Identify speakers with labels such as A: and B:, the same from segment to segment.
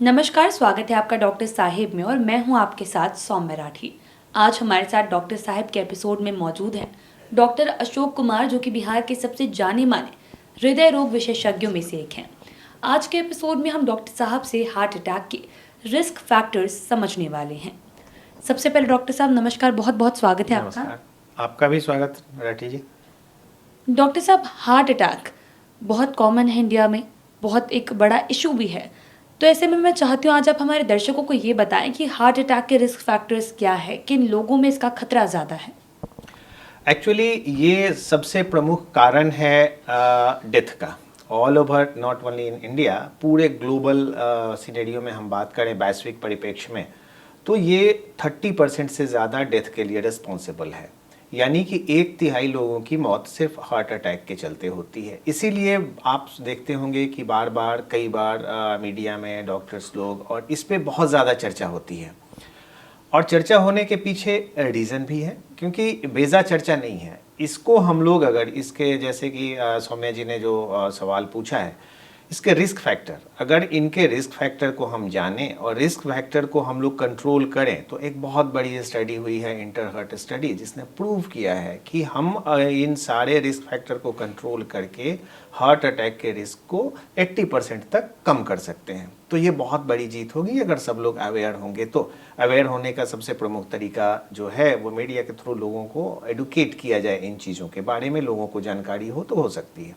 A: नमस्कार, स्वागत है आपका डॉक्टर साहिब में और मैं हूं आपके साथ सौम्य राठी। आज हमारे साथ डॉक्टर साहिब के एपिसोड में मौजूद हैं डॉक्टर अशोक कुमार, जो कि बिहार के सबसे जाने माने हृदय रोग विशेषज्ञों में से एक हैं। आज के एपिसोड में हम डॉक्टर साहब से हार्ट अटैक के रिस्क फैक्टर्स समझने वाले हैं। सबसे पहले डॉक्टर साहब नमस्कार, बहुत बहुत स्वागत है आपका।
B: नमस्कार। आपका भी स्वागत राठी जी।
A: डॉक्टर साहब, हार्ट अटैक बहुत कॉमन है इंडिया में, बहुत एक बड़ा इशू भी है। तो ऐसे में मैं चाहती हूँ आज आप हमारे दर्शकों को ये बताएं कि हार्ट अटैक के रिस्क फैक्टर्स क्या है, किन लोगों में इसका खतरा ज़्यादा है।
B: एक्चुअली ये सबसे प्रमुख कारण है डेथ का। All over, not only in India, पूरे ग्लोबल सिनेरियो में हम बात करें वैश्विक परिप्रेक्ष्य में, तो ये 30% से ज़्यादा डेथ के लिए रिस्पॉन्सिबल है। यानी कि 1/3 लोगों की मौत सिर्फ हार्ट अटैक के चलते होती है। इसीलिए आप देखते होंगे कि बार बार कई बार मीडिया में डॉक्टर्स लोग और इस पे बहुत ज़्यादा चर्चा होती है। और चर्चा होने के पीछे रीज़न भी है, क्योंकि बेजा चर्चा नहीं है। इसको हम लोग अगर इसके जैसे कि सौम्या जी ने जो सवाल पूछा है, इसके रिस्क फैक्टर, अगर इनके रिस्क फैक्टर को हम जानें और रिस्क फैक्टर को हम लोग कंट्रोल करें, तो एक बहुत बड़ी स्टडी हुई है, इंटरहर्ट स्टडी, जिसने प्रूव किया है कि हम इन सारे रिस्क फैक्टर को कंट्रोल करके हार्ट अटैक के रिस्क को 80% तक कम कर सकते हैं। तो ये बहुत बड़ी जीत होगी अगर सब लोग अवेयर होंगे। तो अवेयर होने का सबसे प्रमुख तरीका जो है वो मीडिया के थ्रू लोगों को एडुकेट किया जाए, इन चीज़ों के बारे में लोगों को जानकारी हो तो हो सकती है।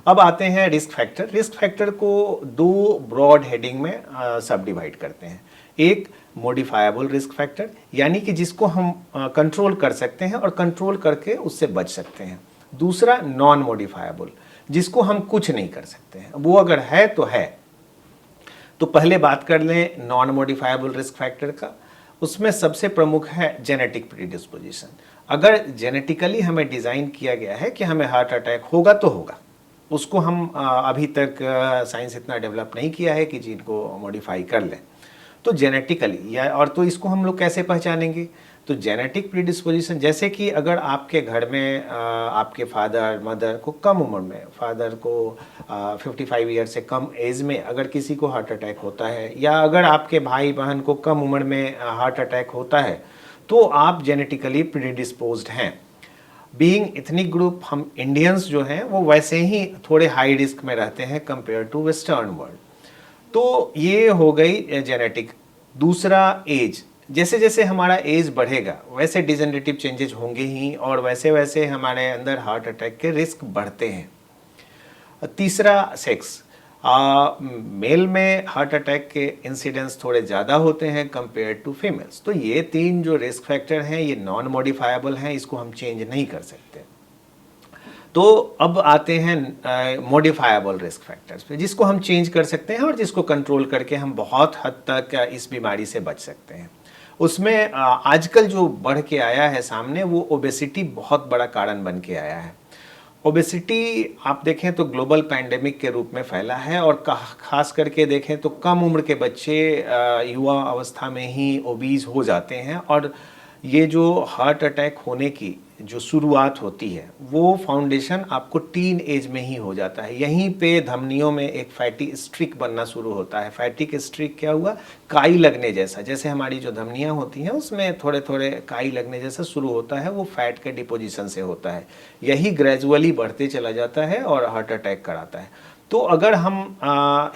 B: अब आते हैं रिस्क फैक्टर। रिस्क फैक्टर को दो ब्रॉड हेडिंग में सब डिवाइड करते हैं। एक मॉडिफाइबल रिस्क फैक्टर, यानी कि जिसको हम कंट्रोल कर सकते हैं और कंट्रोल करके उससे बच सकते हैं। दूसरा नॉन मॉडिफाइबल, जिसको हम कुछ नहीं कर सकते हैं, वो अगर है तो है। तो पहले बात कर लें नॉन मॉडिफाइबल रिस्क फैक्टर का। उसमें सबसे प्रमुख है जेनेटिक प्रीडिस्पोजिशन। अगर जेनेटिकली हमें डिज़ाइन किया गया है कि हमें हार्ट अटैक होगा तो होगा, उसको हम अभी तक साइंस इतना डेवलप नहीं किया है कि जीन को मॉडिफाई कर लें। तो जेनेटिकली या और तो इसको हम लोग कैसे पहचानेंगे? तो जेनेटिक प्रीडिस्पोजिशन, जैसे कि अगर आपके घर में आपके फादर मदर को कम उम्र में, फादर को 55 ईयर से कम एज में अगर किसी को हार्ट अटैक होता है, या अगर आपके भाई बहन को कम उम्र में हार्ट अटैक होता है, तो आप जेनेटिकली प्रीडिस्पोज्ड हैं। बीइंग एथनिक ग्रुप, हम इंडियंस जो हैं वो वैसे ही थोड़े हाई रिस्क में रहते हैं कंपेयर टू वेस्टर्न वर्ल्ड। तो ये हो गई जेनेटिक। दूसरा एज, जैसे जैसे हमारा एज बढ़ेगा वैसे डिजेनरेटिव चेंजेस होंगे ही, और वैसे वैसे हमारे अंदर हार्ट अटैक के रिस्क बढ़ते हैं। तीसरा सेक्स, मेल में हार्ट अटैक के इंसिडेंस थोड़े ज़्यादा होते हैं कंपेयर टू फीमेल्स। तो ये तीन जो रिस्क फैक्टर हैं ये नॉन मॉडिफाइबल हैं, इसको हम चेंज नहीं कर सकते। तो अब आते हैं मॉडिफाइबल रिस्क फैक्टर्स पे, जिसको हम चेंज कर सकते हैं और जिसको कंट्रोल करके हम बहुत हद तक इस बीमारी से बच सकते हैं। उसमें आजकल जो बढ़ के आया है सामने, वो ओबेसिटी बहुत बड़ा कारण बन के आया है। ओबेसिटी आप देखें तो ग्लोबल पैंडेमिक के रूप में फैला है, और खास करके देखें तो कम उम्र के बच्चे युवा अवस्था में ही ओबीज हो जाते हैं। और ये जो हार्ट अटैक होने की जो शुरुआत होती है वो फाउंडेशन आपको टीन एज में ही हो जाता है। यहीं पे धमनियों में एक फैटी स्ट्रिक बनना शुरू होता है। फैटी स्ट्रिक क्या हुआ? काई लगने जैसा, जैसे हमारी जो धमनियां होती हैं उसमें थोड़े थोड़े काई लगने जैसा शुरू होता है, वो फैट के डिपोजिशन से होता है। यही ग्रेजुअली बढ़ते चला जाता है और हार्ट अटैक कराता है। तो अगर हम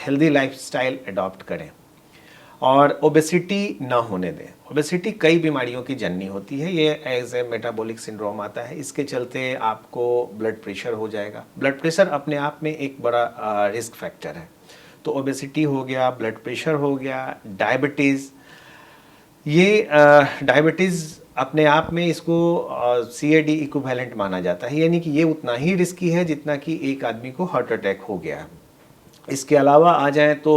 B: हेल्दी लाइफस्टाइल अडॉप्ट करें और ओबेसिटी ना होने दें, ओबेसिटी कई बीमारियों की जननी होती है। ये एज ए मेटाबॉलिक सिंड्रोम आता है, इसके चलते आपको ब्लड प्रेशर हो जाएगा। ब्लड प्रेशर अपने आप में एक बड़ा रिस्क फैक्टर है। तो ओबेसिटी हो गया, ब्लड प्रेशर हो गया, डायबिटीज़। ये डायबिटीज़ अपने आप में इसको CAD इक्विवेलेंट माना जाता है, यानी कि ये उतना ही रिस्की है जितना कि एक आदमी को हार्ट अटैक हो गया है। इसके अलावा आ जाए तो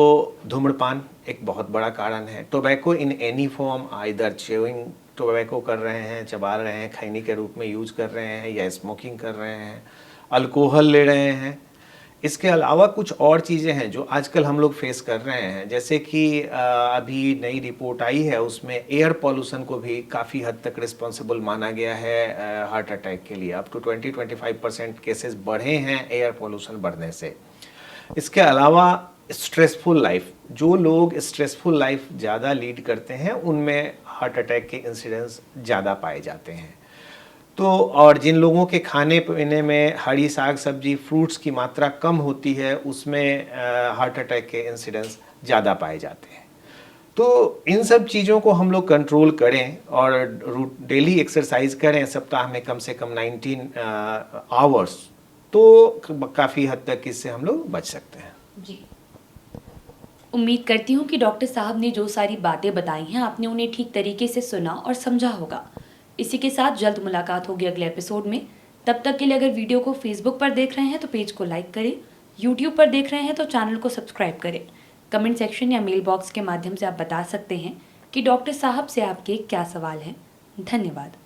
B: धूम्रपान एक बहुत बड़ा कारण है। Tobacco in any form, either chewing tobacco कर रहे हैं, चबा रहे हैं, खैनी के रूप में यूज कर रहे हैं, या स्मोकिंग कर रहे हैं, अल्कोहल ले रहे हैं। इसके अलावा कुछ और चीज़ें हैं जो आजकल हम लोग फेस कर रहे हैं, जैसे कि अभी नई रिपोर्ट आई है, उसमें एयर पॉल्यूशन को भी काफ़ी हद तक रिस्पॉन्सिबल माना गया है हार्ट अटैक के लिए। अप टू 20-25% केसेस बढ़े हैं एयर पॉल्यूशन बढ़ने से। इसके अलावा स्ट्रेसफुल लाइफ, जो लोग स्ट्रेसफुल लाइफ ज़्यादा लीड करते हैं उनमें हार्ट अटैक के इंसिडेंस ज़्यादा पाए जाते हैं। तो और जिन लोगों के खाने पीने में हरी साग सब्जी फ्रूट्स की मात्रा कम होती है उसमें हार्ट अटैक के इंसिडेंस ज़्यादा पाए जाते हैं। तो इन सब चीज़ों को हम लोग कंट्रोल करें और डेली एक्सरसाइज करें सप्ताह में कम से कम 19 आवर्स, तो काफ़ी हद तक इससे हम लोग बच सकते हैं।
A: जी, उम्मीद करती हूँ कि डॉक्टर साहब ने जो सारी बातें बताई हैं आपने उन्हें ठीक तरीके से सुना और समझा होगा। इसी के साथ जल्द मुलाकात होगी अगले एपिसोड में। तब तक के लिए अगर वीडियो को फेसबुक पर देख रहे हैं तो पेज को लाइक करें, यूट्यूब पर देख रहे हैं तो चैनल को सब्सक्राइब करें। कमेंट सेक्शन या मेल बॉक्स के माध्यम से आप बता सकते हैं कि डॉक्टर साहब से आपके क्या सवाल हैं। धन्यवाद।